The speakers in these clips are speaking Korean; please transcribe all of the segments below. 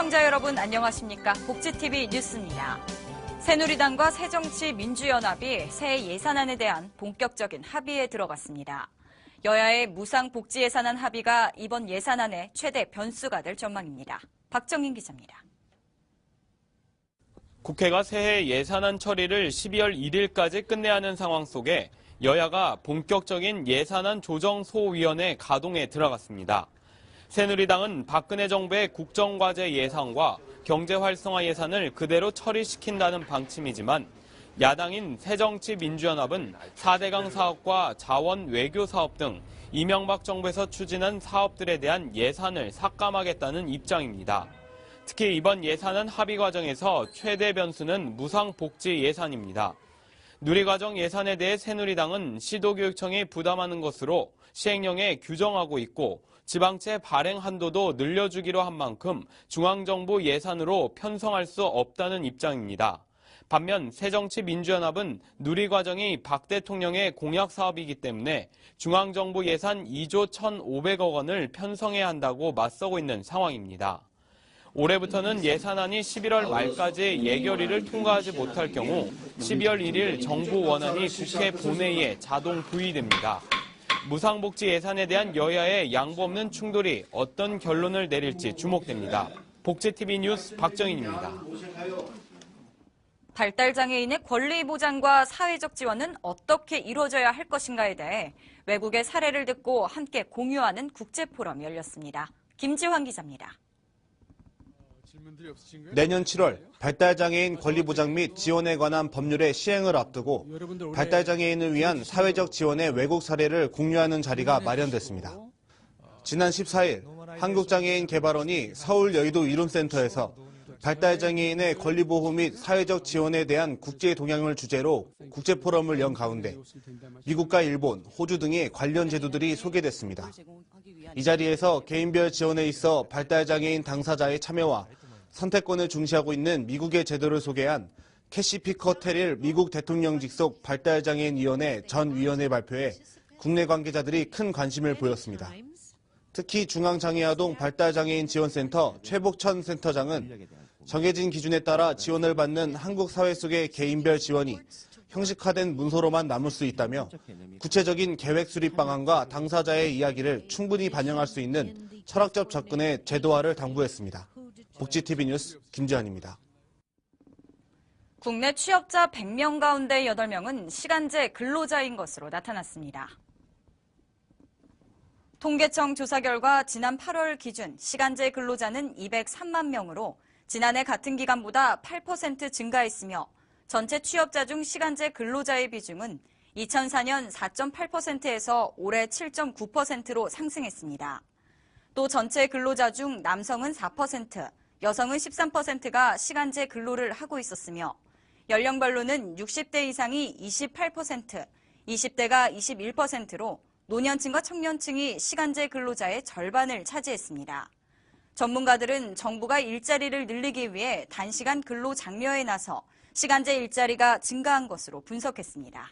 시청자 여러분 안녕하십니까? 복지TV 뉴스입니다. 새누리당과 새정치민주연합이 새 예산안에 대한 본격적인 합의에 들어갔습니다. 여야의 무상복지 예산안 합의가 이번 예산안의 최대 변수가 될 전망입니다. 박정인 기자입니다. 국회가 새해 예산안 처리를 12월 1일까지 끝내야 하는 상황 속에 여야가 본격적인 예산안 조정소위원회 가동에 들어갔습니다. 새누리당은 박근혜 정부의 국정과제 예산과 경제활성화 예산을 그대로 처리시킨다는 방침이지만 야당인 새정치민주연합은 4대강 사업과 자원 외교 사업 등 이명박 정부에서 추진한 사업들에 대한 예산을 삭감하겠다는 입장입니다. 특히 이번 예산안 합의 과정에서 최대 변수는 무상복지 예산입니다. 누리과정 예산에 대해 새누리당은 시도교육청이 부담하는 것으로 시행령에 규정하고 있고 지방채 발행 한도도 늘려주기로 한 만큼 중앙정부 예산으로 편성할 수 없다는 입장입니다. 반면 새정치민주연합은 누리과정이 박 대통령의 공약 사업이기 때문에 중앙정부 예산 2조 1,500억 원을 편성해야 한다고 맞서고 있는 상황입니다. 올해부터는 예산안이 11월 말까지 예결위를 통과하지 못할 경우 12월 1일 정부 원안이 국회 본회의에 자동 부의됩니다. 무상복지 예산에 대한 여야의 양보 없는 충돌이 어떤 결론을 내릴지 주목됩니다. 복지TV 뉴스 박정인입니다. 발달장애인의 권리 보장과 사회적 지원은 어떻게 이루어져야 할 것인가에 대해 외국의 사례를 듣고 함께 공유하는 국제포럼이 열렸습니다. 김지환 기자입니다. 내년 7월 발달장애인 권리보장 및 지원에 관한 법률의 시행을 앞두고 발달장애인을 위한 사회적 지원의 외국 사례를 공유하는 자리가 마련됐습니다. 지난 14일 한국장애인 개발원이 서울 여의도 이룸센터에서 발달장애인의 권리보호 및 사회적 지원에 대한 국제 동향을 주제로 국제포럼을 연 가운데 미국과 일본, 호주 등의 관련 제도들이 소개됐습니다. 이 자리에서 개인별 지원에 있어 발달장애인 당사자의 참여와 선택권을 중시하고 있는 미국의 제도를 소개한 캐시 피커 테릴 미국 대통령 직속 발달장애인위원회 전 위원회 발표에 국내 관계자들이 큰 관심을 보였습니다. 특히 중앙장애아동 발달장애인 지원센터 최복천 센터장은 정해진 기준에 따라 지원을 받는 한국 사회 속의 개인별 지원이 형식화된 문서로만 남을 수 있다며 구체적인 계획 수립 방안과 당사자의 이야기를 충분히 반영할 수 있는 철학적 접근의 제도화를 당부했습니다. 복지TV 뉴스 김지환입니다. 국내 취업자 100명 가운데 8명은 시간제 근로자인 것으로 나타났습니다. 통계청 조사 결과 지난 8월 기준 시간제 근로자는 203만 명으로 지난해 같은 기간보다 8% 증가했으며 전체 취업자 중 시간제 근로자의 비중은 2004년 4.8%에서 올해 7.9%로 상승했습니다. 또 전체 근로자 중 남성은 4%, 여성은 13%가 시간제 근로를 하고 있었으며 연령별로는 60대 이상이 28%, 20대가 21%로 노년층과 청년층이 시간제 근로자의 절반을 차지했습니다. 전문가들은 정부가 일자리를 늘리기 위해 단시간 근로 장려에 나서 시간제 일자리가 증가한 것으로 분석했습니다.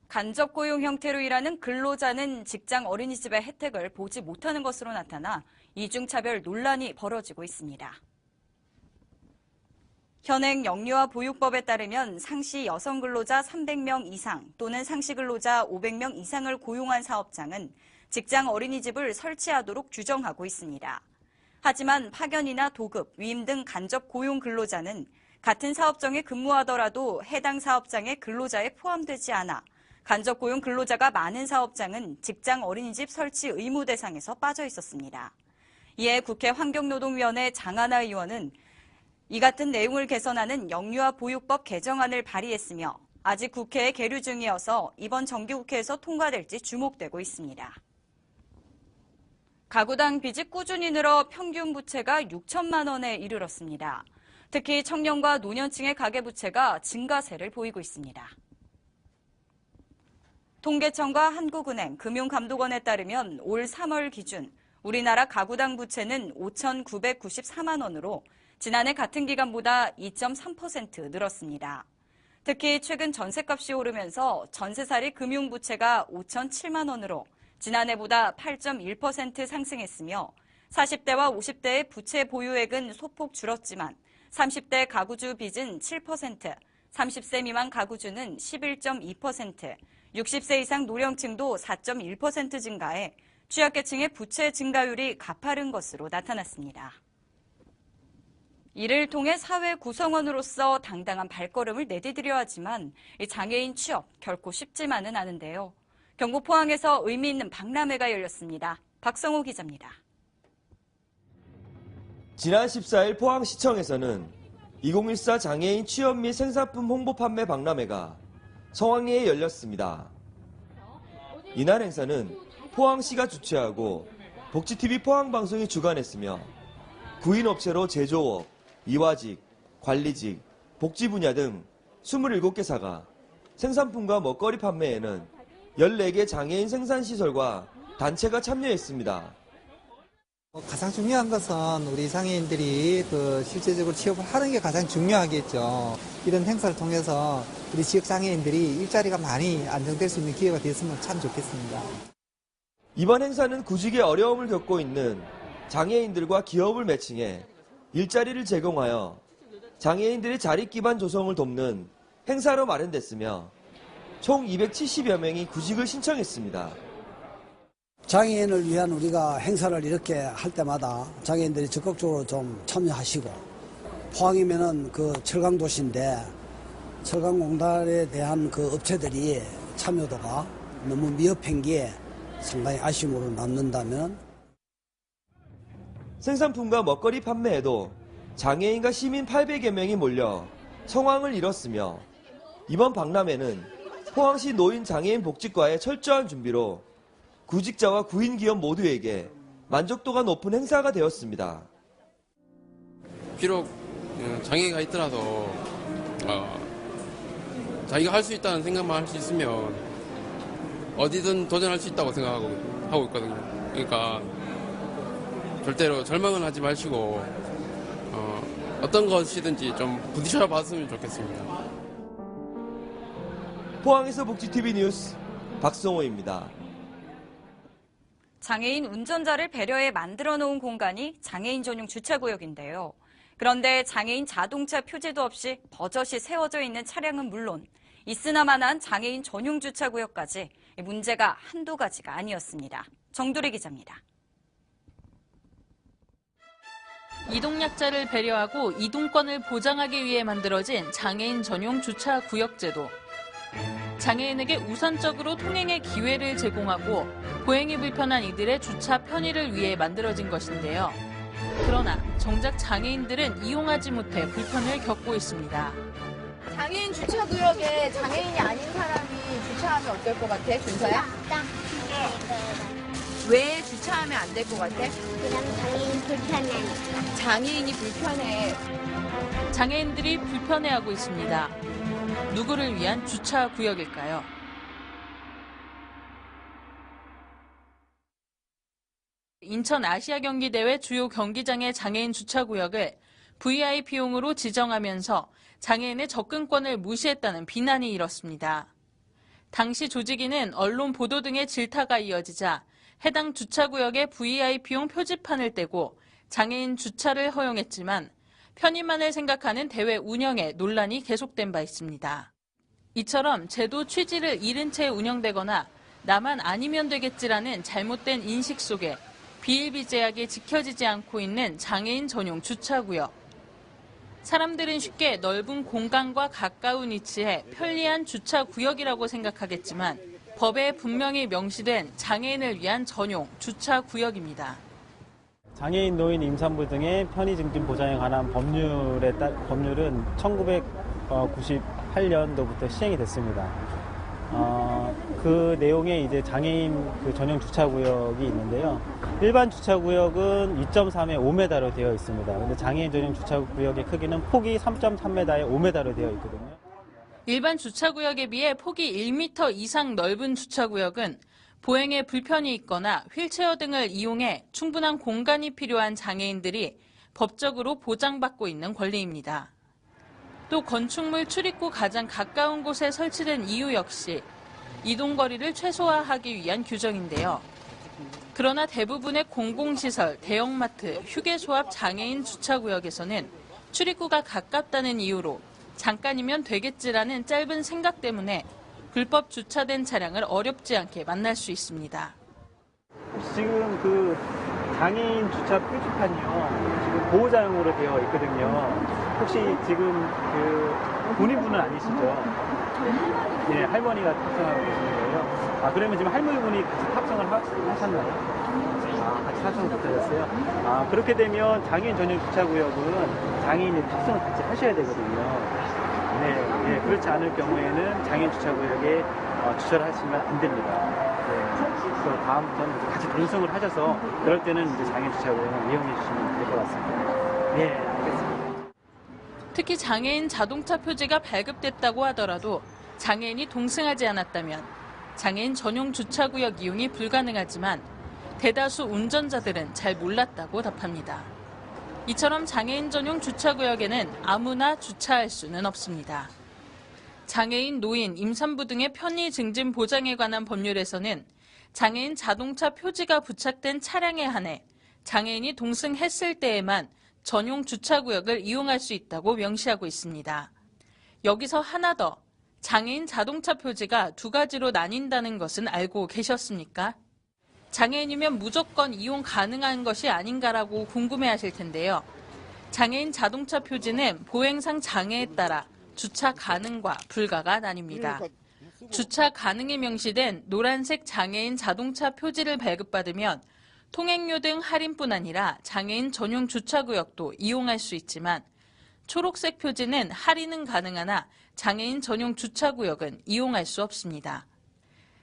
간접 고용 형태로 일하는 근로자는 직장 어린이집의 혜택을 보지 못하는 것으로 나타나 이중차별 논란이 벌어지고 있습니다. 현행 영유아 보육법에 따르면 상시 여성 근로자 300명 이상 또는 상시 근로자 500명 이상을 고용한 사업장은 직장 어린이집을 설치하도록 규정하고 있습니다. 하지만 파견이나 도급, 위임 등 간접 고용 근로자는 같은 사업장에 근무하더라도 해당 사업장의 근로자에 포함되지 않아 간접 고용 근로자가 많은 사업장은 직장 어린이집 설치 의무 대상에서 빠져 있었습니다. 이에 국회 환경노동위원회 장하나 의원은 이 같은 내용을 개선하는 영유아 보육법 개정안을 발의했으며 아직 국회에 계류 중이어서 이번 정기국회에서 통과될지 주목되고 있습니다. 가구당 빚이 꾸준히 늘어 평균 부채가 6천만 원에 이르렀습니다. 특히 청년과 노년층의 가계부채가 증가세를 보이고 있습니다. 통계청과 한국은행, 금융감독원에 따르면 올 3월 기준 우리나라 가구당 부채는 5,994만 원으로 지난해 같은 기간보다 2.3% 늘었습니다. 특히 최근 전셋값이 오르면서 전세살이 금융부채가 5,007만 원으로 지난해보다 8.1% 상승했으며 40대와 50대의 부채 보유액은 소폭 줄었지만 30대 가구주 빚은 7%, 30세 미만 가구주는 11.2%, 60세 이상 노령층도 4.1% 증가해 취약계층의 부채 증가율이 가파른 것으로 나타났습니다. 이를 통해 사회 구성원으로서 당당한 발걸음을 내디디려 하지만 장애인 취업 결코 쉽지만은 않은데요. 경북 포항에서 의미 있는 박람회가 열렸습니다. 박성호 기자입니다. 지난 14일 포항시청에서는 2014 장애인 취업 및 생산품 홍보 판매 박람회가 성황리에 열렸습니다. 이날 행사는 포항시가 주최하고 복지TV 포항방송이 주관했으며 구인업체로 제조업, 이화직, 관리직, 복지 분야 등 27개사가 생산품과 먹거리 판매에는 14개 장애인 생산시설과 단체가 참여했습니다. 가장 중요한 것은 우리 장애인들이 실제적으로 취업을 하는 게 가장 중요하겠죠. 이런 행사를 통해서 우리 지역 장애인들이 일자리가 많이 안정될 수 있는 기회가 됐으면 참 좋겠습니다. 이번 행사는 구직의 어려움을 겪고 있는 장애인들과 기업을 매칭해 일자리를 제공하여 장애인들의 자립 기반 조성을 돕는 행사로 마련됐으며 총 270여 명이 구직을 신청했습니다. 장애인을 위한 우리가 행사를 이렇게 할 때마다 장애인들이 적극적으로 좀 참여하시고, 포항이면은 철강 도시인데 철강공단에 대한 업체들이 참여도가 너무 미흡한 게 상당히 아쉬움으로 남는다면, 생산품과 먹거리 판매에도 장애인과 시민 800여 명이 몰려 성황을 이뤘으며, 이번 박람회는 포항시 노인장애인 복지과의 철저한 준비로 구직자와 구인기업 모두에게 만족도가 높은 행사가 되었습니다. 비록 장애가 있더라도 자기가 할 수 있다는 생각만 할 수 있으면 어디든 도전할 수 있다고 생각하고 있거든요. 그러니까 절대로 절망은 하지 마시고 어떤 것이든지 좀 부딪혀 봤으면 좋겠습니다. 포항에서 복지TV 뉴스 박성호입니다. 장애인 운전자를 배려해 만들어 놓은 공간이 장애인 전용 주차구역인데요. 그런데 장애인 자동차 표지도 없이 버젓이 세워져 있는 차량은 물론 있으나마나한 장애인 전용 주차구역까지 문제가 한두 가지가 아니었습니다. 정두리 기자입니다. 이동약자를 배려하고 이동권을 보장하기 위해 만들어진 장애인 전용 주차구역제도. 장애인에게 우선적으로 통행의 기회를 제공하고 보행이 불편한 이들의 주차 편의를 위해 만들어진 것인데요. 그러나 정작 장애인들은 이용하지 못해 불편을 겪고 있습니다. 장애인 주차구역에 장애인이 아닌 사람이 주차하면 어떨 것 같아, 준서야? 왜 주차하면 안 될 것 같아? 그냥 장애인 불편해. 장애인이 불편해. 장애인들이 불편해하고 있습니다. 누구를 위한 주차구역일까요? 인천 아시아경기대회 주요 경기장의 장애인 주차구역을 VIP용으로 지정하면서 장애인의 접근권을 무시했다는 비난이 일었습니다. 당시 조직위는 언론 보도 등의 질타가 이어지자 해당 주차구역에 VIP용 표지판을 떼고 장애인 주차를 허용했지만 편의만을 생각하는 대회 운영에 논란이 계속된 바 있습니다. 이처럼 제도 취지를 잃은 채 운영되거나 나만 아니면 되겠지라는 잘못된 인식 속에 비일비재하게 지켜지지 않고 있는 장애인 전용 주차구역. 사람들은 쉽게 넓은 공간과 가까운 위치에 편리한 주차구역이라고 생각하겠지만 법에 분명히 명시된 장애인을 위한 전용 주차구역입니다. 장애인, 노인, 임산부 등의 편의 증진 보장에 관한 법률은 1998년도부터 시행이 됐습니다. 그 내용에 이제 장애인 전용 주차구역이 있는데요. 일반 주차구역은 2.3에 5m로 되어 있습니다. 그런데 장애인 전용 주차구역의 크기는 폭이 3.3m에 5m로 되어 있거든요. 일반 주차구역에 비해 폭이 1m 이상 넓은 주차구역은 보행에 불편이 있거나 휠체어 등을 이용해 충분한 공간이 필요한 장애인들이 법적으로 보장받고 있는 권리입니다. 또 건축물 출입구 가장 가까운 곳에 설치된 이유 역시 이동거리를 최소화하기 위한 규정인데요. 그러나 대부분의 공공시설, 대형마트, 휴게소 앞 장애인 주차구역에서는 출입구가 가깝다는 이유로 잠깐이면 되겠지라는 짧은 생각 때문에 불법 주차된 차량을 어렵지 않게 만날 수 있습니다. 지금 그 장애인 주차 표지판이요. 지금 보호자용으로 되어 있거든요. 혹시 지금 그 본인분은 아니시죠? 네, 할머니가 탑승하고 계시는 거예요. 아, 그러면 지금 할머니분이 같이 탑승을 하셨나요? 아, 같이 탑승을 못하셨어요? 그렇게 되면 장애인 전용 주차구역은 장애인이 탑승을 같이 하셔야 되거든요. 네, 그렇지 않을 경우에는 장애인 주차구역에 주차를 하시면 안 됩니다. 그래서 다음부터는 이제 같이 동승을 하셔서 그럴 때는 이제 장애인 주차구역을 이용해 주시면 될 것 같습니다. 네, 알겠습니다. 특히 장애인 자동차 표지가 발급됐다고 하더라도 장애인이 동승하지 않았다면 장애인 전용 주차구역 이용이 불가능하지만 대다수 운전자들은 잘 몰랐다고 답합니다. 이처럼 장애인 전용 주차구역에는 아무나 주차할 수는 없습니다. 장애인, 노인, 임산부 등의 편의 증진 보장에 관한 법률에서는 장애인 자동차 표지가 부착된 차량에 한해 장애인이 동승했을 때에만 전용 주차구역을 이용할 수 있다고 명시하고 있습니다. 여기서 하나 더, 장애인 자동차 표지가 두 가지로 나뉜다는 것은 알고 계셨습니까? 장애인이면 무조건 이용 가능한 것이 아닌가라고 궁금해하실 텐데요. 장애인 자동차 표지는 보행상 장애에 따라 주차 가능과 불가가 나뉩니다. 주차 가능에 명시된 노란색 장애인 자동차 표지를 발급받으면 통행료 등 할인뿐 아니라 장애인 전용 주차구역도 이용할 수 있지만 초록색 표지는 할인은 가능하나 장애인 전용 주차구역은 이용할 수 없습니다.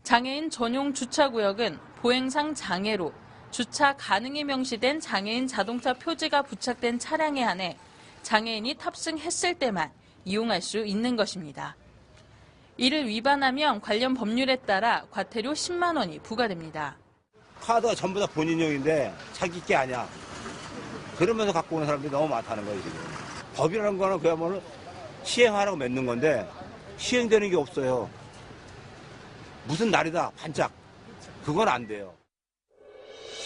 장애인 전용 주차구역은 보행상 장애로 주차 가능에 명시된 장애인 자동차 표지가 부착된 차량에 한해 장애인이 탑승했을 때만 이용할 수 있는 것입니다. 이를 위반하면 관련 법률에 따라 과태료 10만 원이 부과됩니다. 카드가 전부 다 본인용인데 자기 게 아니야. 그러면서 갖고 오는 사람들이 너무 많다는 거예요, 지금. 법이라는 거는 그야말로 시행하라고 맺는 건데 시행되는 게 없어요. 무슨 날이다, 반짝. 그건 안 돼요.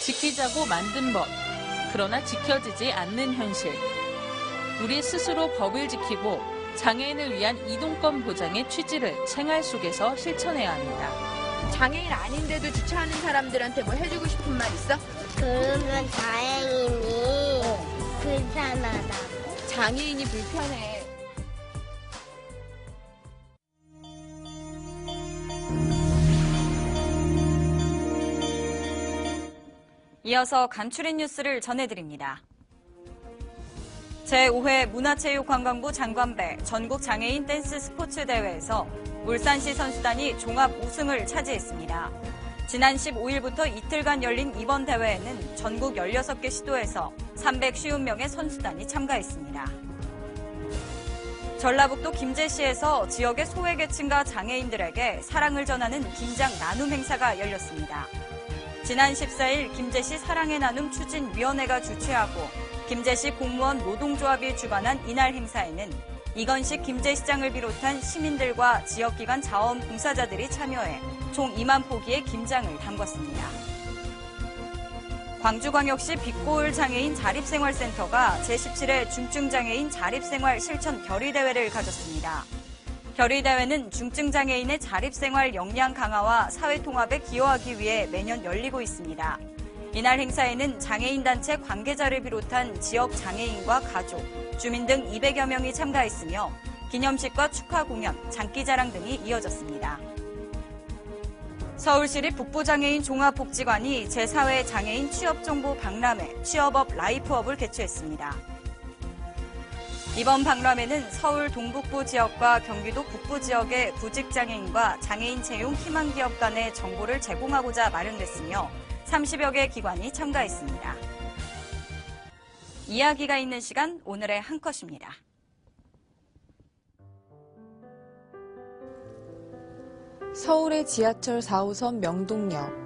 지키자고 만든 법, 그러나 지켜지지 않는 현실. 우리 스스로 법을 지키고 장애인을 위한 이동권 보장의 취지를 생활 속에서 실천해야 합니다. 장애인 아닌데도 주차하는 사람들한테 뭐 해주고 싶은 말 있어? 그러면 장애인이 불편하다. 장애인이 불편해. 이어서 간추린 뉴스를 전해드립니다. 제5회 문화체육관광부 장관배 전국장애인 댄스 스포츠 대회에서 울산시 선수단이 종합 우승을 차지했습니다. 지난 15일부터 이틀간 열린 이번 대회에는 전국 16개 시도에서 350명의 선수단이 참가했습니다. 전라북도 김제시에서 지역의 소외계층과 장애인들에게 사랑을 전하는 김장 나눔 행사가 열렸습니다. 지난 14일 김제시 사랑의 나눔 추진위원회가 주최하고 김제시 공무원 노동조합이 주관한 이날 행사에는 이건식 김제시장을 비롯한 시민들과 지역기관 자원봉사자들이 참여해 총 2만 포기의 김장을 담궜습니다. 광주광역시 빛고을 장애인 자립생활센터가 제17회 중증장애인 자립생활 실천 결의대회를 가졌습니다. 결의대회는 중증장애인의 자립생활 역량 강화와 사회통합에 기여하기 위해 매년 열리고 있습니다. 이날 행사에는 장애인단체 관계자를 비롯한 지역 장애인과 가족, 주민 등 200여 명이 참가했으며 기념식과 축하 공연, 장기자랑 등이 이어졌습니다. 서울시립 북부장애인 종합복지관이 제4회 장애인 취업정보 박람회 취업업 라이프업을 개최했습니다. 이번 박람회는 서울 동북부 지역과 경기도 북부 지역의 구직장애인과 장애인 채용 희망기업 간의 정보를 제공하고자 마련됐으며 30여 개 기관이 참가했습니다. 이야기가 있는 시간, 오늘의 한 컷입니다. 서울의 지하철 4호선 명동역.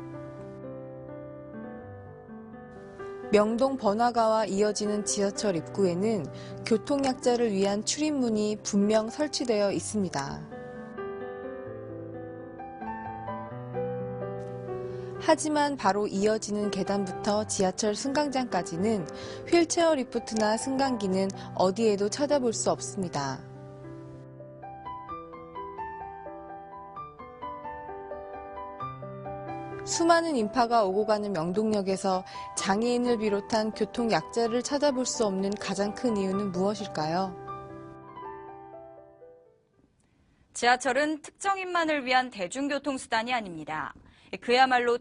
명동 번화가와 이어지는 지하철 입구에는 교통약자를 위한 출입문이 분명 설치되어 있습니다. 하지만 바로 이어지는 계단부터 지하철 승강장까지는 휠체어 리프트나 승강기는 어디에도 찾아볼 수 없습니다. 수많은 인파가 오고 가는 명동역에서 장애인을 비롯한 교통약자를 찾아볼 수 없는 가장 큰 이유는 무엇일까요? 지하철은 특정인만을 위한 대중교통수단이 아닙니다. 그야말로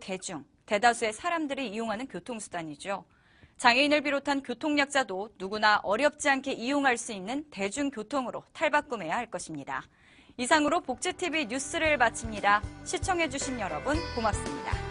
대다수의 사람들이 이용하는 교통수단이죠. 장애인을 비롯한 교통약자도 누구나 어렵지 않게 이용할 수 있는 대중교통으로 탈바꿈해야 할 것입니다. 이상으로 복지TV 뉴스를 마칩니다. 시청해주신 여러분 고맙습니다.